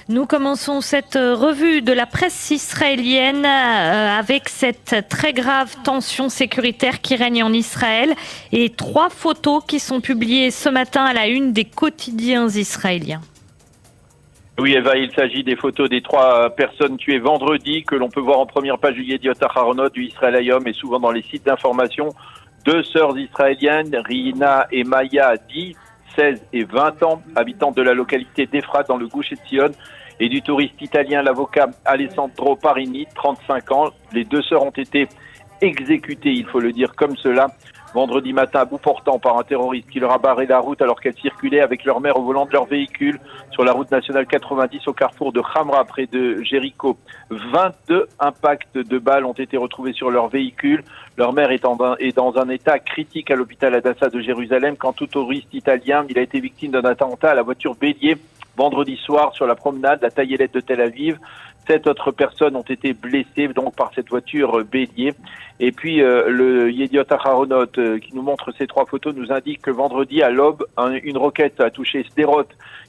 Nous commençons cette revue de la presse israélienne avec cette très grave tension sécuritaire qui règne en Israël et 3 photos qui sont publiées ce matin à la une des quotidiens israéliens. Oui, Eva, il s'agit des photos des 3 personnes tuées vendredi que l'on peut voir en première page du Yediot Aharonot, du Israël Hayom et souvent dans les sites d'information. 2 sœurs israéliennes, Rina et Maya, 10, 16 et 20 ans, habitantes de la localité d'Efrat dans le Gush Etzion, et du touriste italien, l'avocat Alessandro Parini, 35 ans. Les 2 sœurs ont été exécutées, il faut le dire comme cela, vendredi matin à bout portant par un terroriste qui leur a barré la route alors qu'elles circulaient avec leur mère au volant de leur véhicule sur la route nationale 90 au carrefour de Khamra près de Jéricho. 22 impacts de balles ont été retrouvés sur leur véhicule. Leur mère est dans un état critique à l'hôpital Hadassah de Jérusalem. Quant au touriste italien, il a été victime d'un attentat à la voiture bélier vendredi soir sur la promenade, la Taillelette de Tel Aviv. 7 autres personnes ont été blessées donc par cette voiture bélier. Et puis le Yediot Aharonot qui nous montre ces 3 photos nous indique que vendredi à l'aube, une roquette a touché Sderot.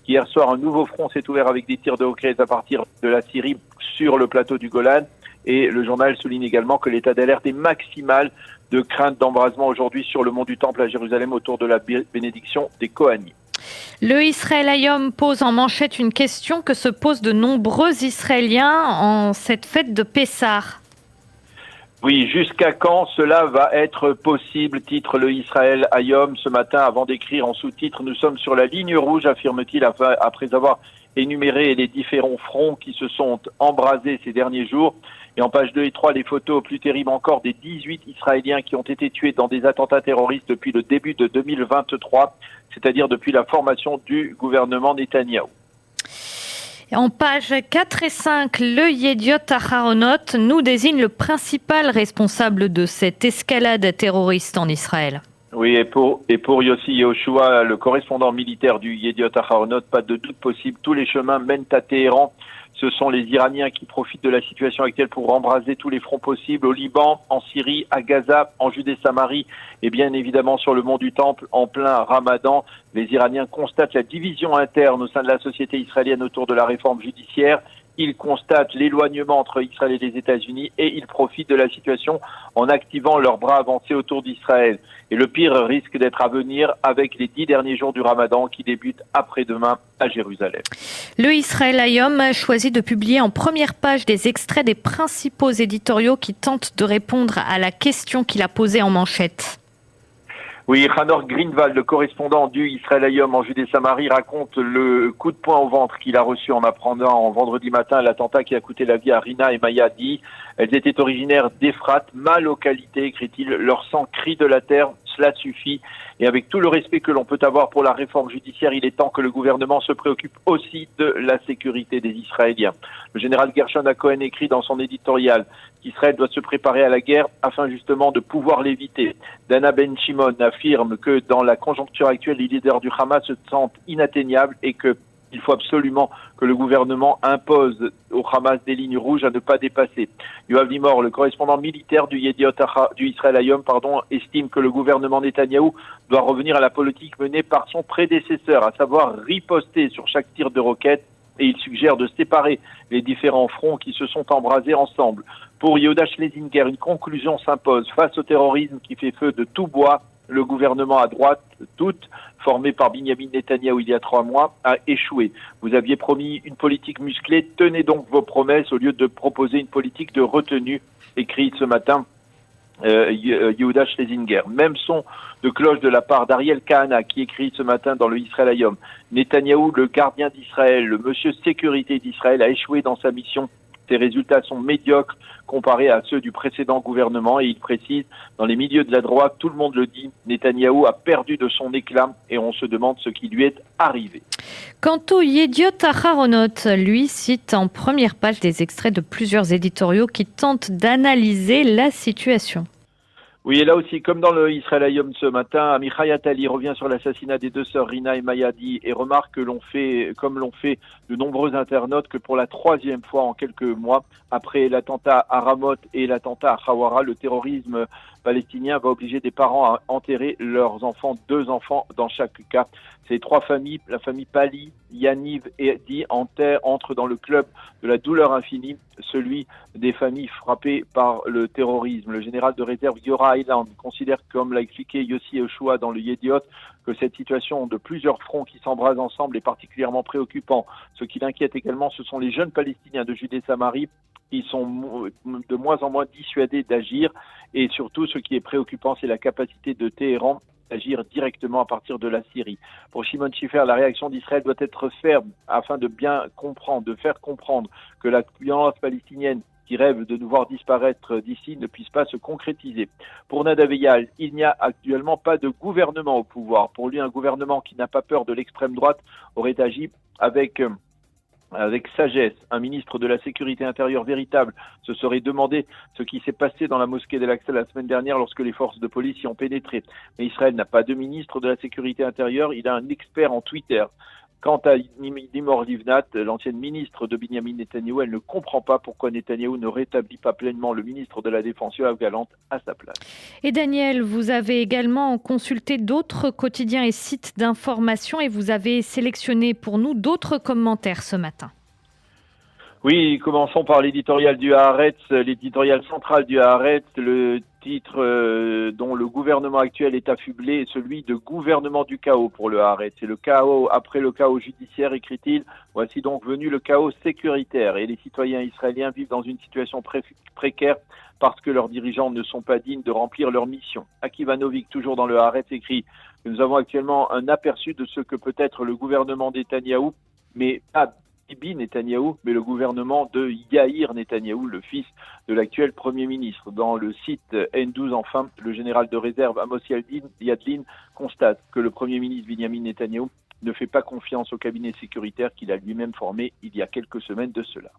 Hier soir, un nouveau front s'est ouvert avec des tirs de roquettes à partir de la Syrie sur le plateau du Golan. Et le journal souligne également que l'état d'alerte est maximal de crainte d'embrasement aujourd'hui sur le mont du Temple à Jérusalem autour de la bénédiction des Kohanim. Le Israël Hayom pose en manchette une question que se posent de nombreux Israéliens en cette fête de Pessah. Oui, jusqu'à quand cela va être possible, titre le Israël Hayom ce matin avant d'écrire en sous-titre « Nous sommes sur la ligne rouge », affirme-t-il après avoir énuméré les différents fronts qui se sont embrasés ces derniers jours. Et en page 2 et 3, les photos plus terribles encore des 18 Israéliens qui ont été tués dans des attentats terroristes depuis le début de 2023, c'est-à-dire depuis la formation du gouvernement Netanyahou. En pages 4 et 5, le Yediot Aharonot nous désigne le principal responsable de cette escalade terroriste en Israël. Oui, et pour Yossi Yehoshua, le correspondant militaire du Yediot Aharonot, pas de doute possible, tous les chemins mènent à Téhéran. Ce sont les Iraniens qui profitent de la situation actuelle pour embraser tous les fronts possibles au Liban, en Syrie, à Gaza, en Judée-Samarie et bien évidemment sur le mont du Temple en plein Ramadan. Les Iraniens constatent la division interne au sein de la société israélienne autour de la réforme judiciaire. Ils constatent l'éloignement entre Israël et les États-Unis et ils profitent de la situation en activant leurs bras avancés autour d'Israël. Et le pire risque d'être à venir avec les 10 derniers jours du Ramadan qui débutent après-demain à Jérusalem. Le Israël Hayom a choisi de publier en première page des extraits des principaux éditoriaux qui tentent de répondre à la question qu'il a posée en manchette. Oui, Hanor Greenwald, le correspondant du Israël Hayom en Judée-Samarie, raconte le coup de poing au ventre qu'il a reçu en apprenant en vendredi matin l'attentat qui a coûté la vie à Rina et Maya Di. Elles étaient originaires d'Efrat, ma localité, écrit-il. Leur sang crie de la terre, cela suffit. Et avec tout le respect que l'on peut avoir pour la réforme judiciaire, il est temps que le gouvernement se préoccupe aussi de la sécurité des Israéliens. Le général Gershon Cohen écrit dans son éditorial qu'Israël doit se préparer à la guerre afin justement de pouvoir l'éviter. Dana Ben Shimon affirme que dans la conjoncture actuelle, les leaders du Hamas se sentent inatteignables et qu'il faut absolument que le gouvernement impose au Hamas des lignes rouges à ne pas dépasser. Yoav Limor, le correspondant militaire du Israël Hayom, estime que le gouvernement Netanyahou doit revenir à la politique menée par son prédécesseur, à savoir riposter sur chaque tir de roquette, et il suggère de séparer les différents fronts qui se sont embrasés ensemble. Pour Yehuda Schlesinger, une conclusion s'impose. Face au terrorisme qui fait feu de tout bois, le gouvernement à droite, toute, formé par Binyamin Netanyahou il y a 3 mois, a échoué. Vous aviez promis une politique musclée, tenez donc vos promesses au lieu de proposer une politique de retenue, écrit ce matin Yehuda Schlesinger. Même son de cloche de la part d'Ariel Kahana qui écrit ce matin dans le Israël Hayom. Netanyahou, le gardien d'Israël, le monsieur sécurité d'Israël, a échoué dans sa mission. Ses résultats sont médiocres comparés à ceux du précédent gouvernement et il précise, dans les milieux de la droite, tout le monde le dit, Netanyahou a perdu de son éclat et on se demande ce qui lui est arrivé. Quant au Yediot Aharonot, lui cite en première page des extraits de plusieurs éditoriaux qui tentent d'analyser la situation. Oui, et là aussi, comme dans le Israël Hayom ce matin, Amichai Attali revient sur l'assassinat des 2 sœurs Rina et Maya Di et remarque que comme l'ont fait de nombreux internautes, que pour la 3e fois en quelques mois, après l'attentat à Ramot et l'attentat à Hawara, le terrorisme palestinien va obliger des parents à enterrer leurs enfants, 2 enfants dans chaque cas. Ces 3 familles, la famille Pali, Yaniv et Edi, entrent dans le club de la douleur infinie, celui des familles frappées par le terrorisme. Le général de réserve Giora Eiland considère, comme l'a expliqué Yossi Yehoshua dans le Yediot, que cette situation de plusieurs fronts qui s'embrasent ensemble est particulièrement préoccupant. Ce qui l'inquiète également, ce sont les jeunes Palestiniens de Judée-Samarie qui sont de moins en moins dissuadés d'agir. Et surtout, ce qui est préoccupant, c'est la capacité de Téhéran d'agir directement à partir de la Syrie. Pour Shimon Schiffer, la réaction d'Israël doit être ferme afin de bien comprendre, de faire comprendre que la violence palestinienne qui rêve de nous voir disparaître d'ici ne puisse pas se concrétiser. Pour Nadav Eyal, il n'y a actuellement pas de gouvernement au pouvoir. Pour lui, un gouvernement qui n'a pas peur de l'extrême droite aurait agi avec sagesse. Un ministre de la Sécurité intérieure véritable se serait demandé ce qui s'est passé dans la mosquée d'Al-Aqsa la semaine dernière lorsque les forces de police y ont pénétré. Mais Israël n'a pas de ministre de la Sécurité intérieure, il a un expert en Twitter. Quant à Limor Livnat, l'ancienne ministre de Binyamin Netanyahou, elle ne comprend pas pourquoi Netanyahou ne rétablit pas pleinement le ministre de la Défense Yoav Gallant à sa place. Et Daniel, vous avez également consulté d'autres quotidiens et sites d'information et vous avez sélectionné pour nous d'autres commentaires ce matin. Oui, commençons par l'éditorial du Haaretz, l'éditorial central du Haaretz, le titre dont le gouvernement actuel est affublé est celui de gouvernement du chaos pour le Haaretz. C'est le chaos après le chaos judiciaire, écrit-il. Voici donc venu le chaos sécuritaire et les citoyens israéliens vivent dans une situation précaire parce que leurs dirigeants ne sont pas dignes de remplir leur mission. Akiva Novik, toujours dans le Haaretz, écrit que nous avons actuellement un aperçu de ce que peut être le gouvernement Netanyahou, mais pas Bibi Netanyahou, mais le gouvernement de Yair Netanyahou, le fils de l'actuel Premier ministre. Dans le site N12, enfin, le général de réserve Amos Yadlin constate que le Premier ministre Binyamin Netanyahou ne fait pas confiance au cabinet sécuritaire qu'il a lui-même formé il y a quelques semaines de cela.